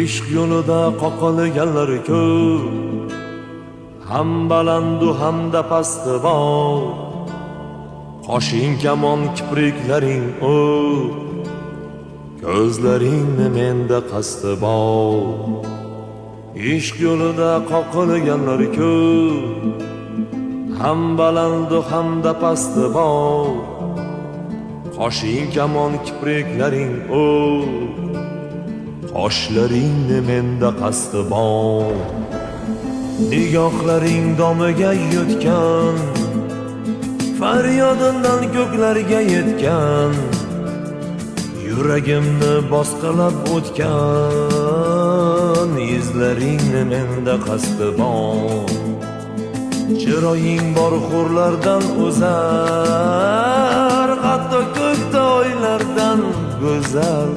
ishq yo'lida qoqilganlar ko'p, ham balandu hamda pasti bor. Qoshing kamon, kipriklaring o'q, ko'zlaringni menda qasdi bor. Ishq yo'lida qoqilganlar ko'p, ham balandu hamda pasti bor. Qoshing kamon, kipriklaring o'q, qoshlaringni menda qasdi bor. Nigohlaring domiga yutgan, faryodimdan ko'klarga yetgan, yuragimni bosqilab o'tgan, izlaringni menda qasdi bor. Chiroying bor hurlardan o'zar, hatto ko'kda oylardan go'zal.